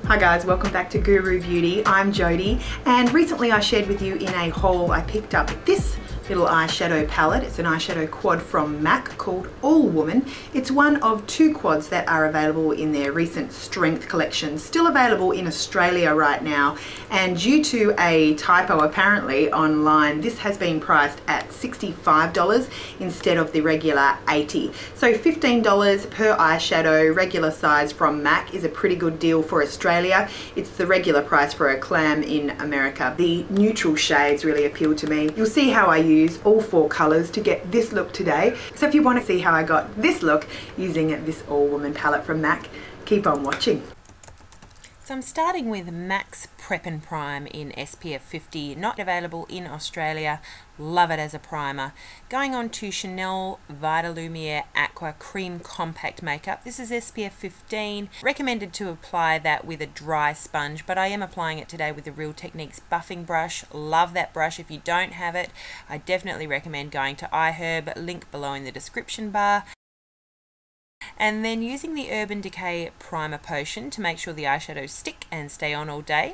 Hi guys, welcome back to GOO ROO Beauty. I'm Jodi, and recently I shared with you in a haul I picked up this little eyeshadow palette. It's an eyeshadow quad from M.A.C called All Woman. It's one of two quads that are available in their recent strength collection, still available in Australia right now, and due to a typo apparently online, this has been priced at $65 instead of the regular $80. So $15 per eyeshadow, regular size from M.A.C is a pretty good deal for Australia. It's the regular price for a clam in America. The neutral shades really appeal to me. You'll see how I use all four colors to get this look today. So if you want to see how I got this look using this All Woman palette from M.A.C, keep on watching. So I'm starting with M.A.C's Prep and Prime in SPF 50, not available in Australia. Love it as a primer. Going on to Chanel Vitalumiere Aqua Cream Compact Makeup. This is SPF 15. Recommended to apply that with a dry sponge, but I am applying it today with the Real Techniques buffing brush. Love that brush. If you don't have it, I definitely recommend going to iHerb, link below in the description bar. And then using the Urban Decay Primer Potion to make sure the eyeshadows stick and stay on all day.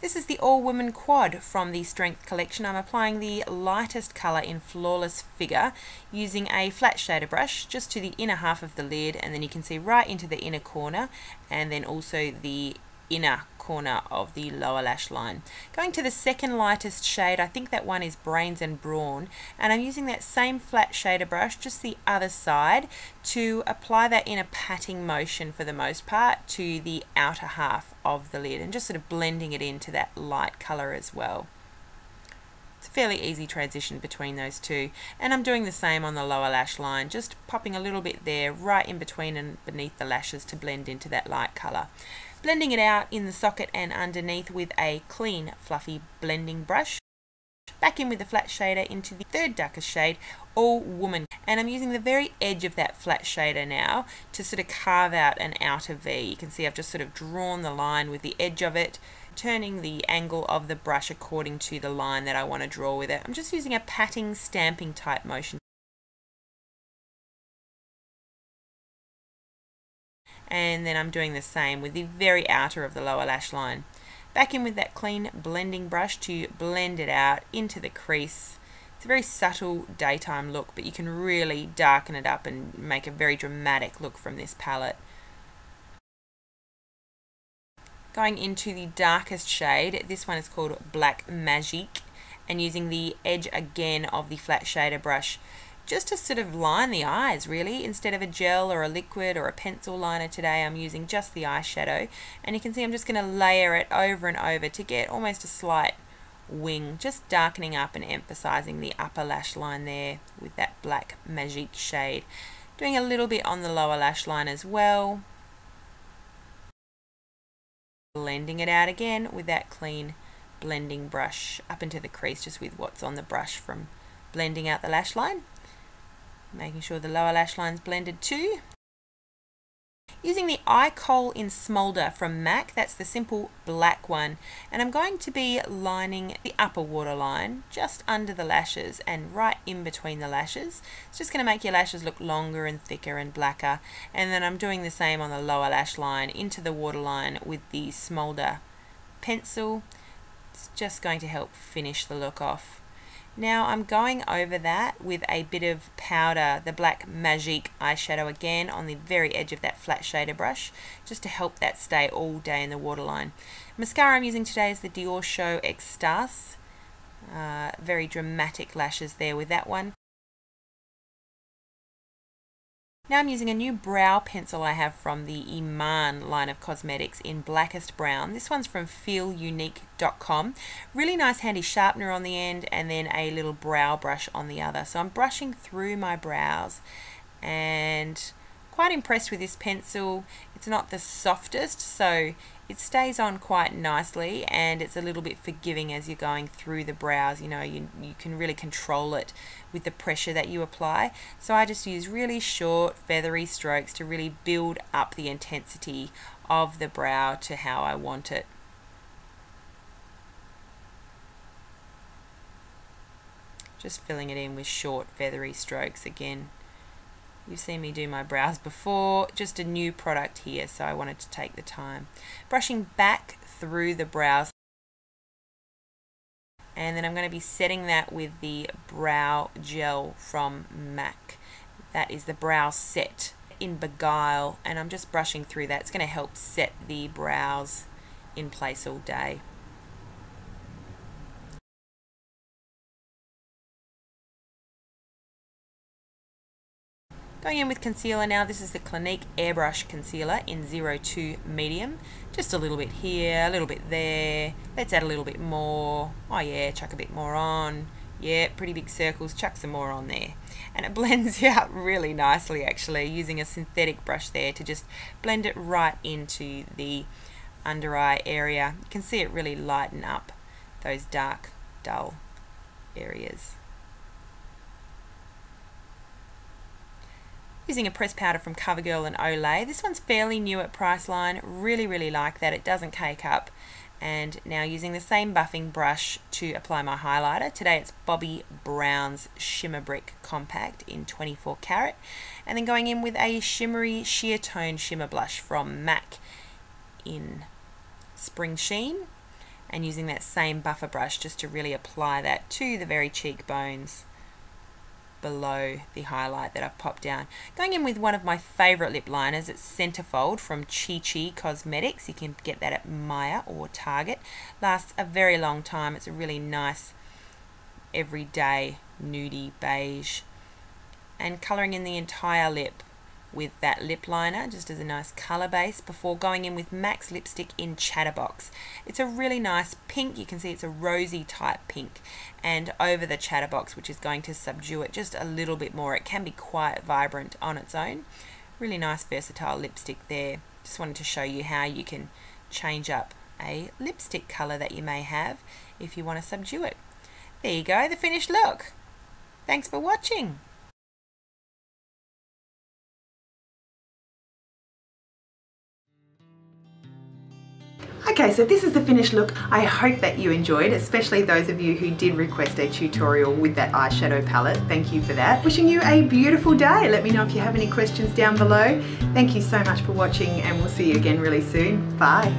This is the All Woman Quad from the Strength Collection. I'm applying the lightest colour in Flawless Figure using a flat shader brush just to the inner half of the lid, and then you can see right into the inner corner and then also the inner corner of the lower lash line. Going to the second lightest shade, I think that one is Brains and Brawn, and I'm using that same flat shader brush, just the other side, to apply that in a patting motion for the most part to the outer half of the lid, and just sort of blending it into that light colour as well. It's a fairly easy transition between those two, and I'm doing the same on the lower lash line, just popping a little bit there right in between and beneath the lashes to blend into that light colour. Blending it out in the socket and underneath with a clean, fluffy blending brush. Back in with the flat shader into the third darkest shade, All Woman. And I'm using the very edge of that flat shader now to sort of carve out an outer V. You can see I've just sort of drawn the line with the edge of it, turning the angle of the brush according to the line that I want to draw with it. I'm just using a patting, stamping type motion. And then I'm doing the same with the very outer of the lower lash line. Back in with that clean blending brush to blend it out into the crease. It's a very subtle daytime look, but you can really darken it up and make a very dramatic look from this palette. Going into the darkest shade, this one is called Black Magique, and using the edge again of the flat shader brush just to sort of line the eyes really. Instead of a gel or a liquid or a pencil liner today, I'm using just the eyeshadow, and you can see I'm just going to layer it over and over to get almost a slight wing, just darkening up and emphasizing the upper lash line there with that Black Magique shade. Doing a little bit on the lower lash line as well. Blending it out again with that clean blending brush up into the crease, just with what's on the brush from blending out the lash line. Making sure the lower lash line's blended too. Using the Eye Kohl in Smolder from M.A.C, that's the simple black one, and I'm going to be lining the upper waterline just under the lashes and right in between the lashes. It's just going to make your lashes look longer and thicker and blacker, and then I'm doing the same on the lower lash line into the waterline with the Smolder pencil. It's just going to help finish the look off. Now I'm going over that with a bit of powder, the Black Magique eyeshadow again on the very edge of that flat shader brush, just to help that stay all day in the waterline. Mascara I'm using today is the DiorShow Extase. Very dramatic lashes there with that one. Now I'm using a new brow pencil I have from the Iman line of cosmetics in Blackest Brown. This one's from feelunique.com. Really nice handy sharpener on the end and then a little brow brush on the other. So I'm brushing through my brows and quite impressed with this pencil. It's not the softest, so it stays on quite nicely, and it's a little bit forgiving as you're going through the brows. You know, you can really control it with the pressure that you apply. So I just use really short, feathery strokes to really build up the intensity of the brow to how I want it. Just filling it in with short, feathery strokes again. You've seen me do my brows before, just a new product here, so I wanted to take the time. Brushing back through the brows. And then I'm going to be setting that with the brow gel from M.A.C. That is the brow set in Beguile, and I'm just brushing through that. It's going to help set the brows in place all day. Going in with concealer now. This is the Clinique Airbrush Concealer in 02 Medium. Just a little bit here, a little bit there. Let's add a little bit more. Oh yeah, chuck a bit more on. Yeah, pretty big circles, chuck some more on there. And it blends out really nicely actually, using a synthetic brush there to just blend it right into the under eye area. You can see it really lighten up those dark, dull areas. Using a pressed powder from Covergirl and Olay. This one's fairly new at Priceline. Really like that. It doesn't cake up. And now using the same buffing brush to apply my highlighter. Today it's Bobbi Brown's Shimmer Brick Compact in 24 Karat. And then going in with a shimmery sheer tone shimmer blush from M.A.C in Spring Sheen. And using that same buffer brush just to really apply that to the very cheekbones below the highlight that I've popped down. Going in with one of my favourite lip liners. It's Centrefold from Chi Chi Cosmetics. You can get that at Myer or Target. Lasts a very long time. It's a really nice everyday nudie beige. And colouring in the entire lip with that lip liner just as a nice colour base before going in with M.A.C lipstick in Chatterbox. It's a really nice pink. You can see it's a rosy type pink, and over the Chatterbox, which is going to subdue it just a little bit more. It can be quite vibrant on its own. Really nice versatile lipstick there. Just wanted to show you how you can change up a lipstick colour that you may have if you want to subdue it. There you go, the finished look. Thanks for watching. Okay, so this is the finished look. I hope that you enjoyed, especially those of you who did request a tutorial with that eyeshadow palette. Thank you for that. Wishing you a beautiful day. Let me know if you have any questions down below. Thank you so much for watching, and we'll see you again really soon. Bye.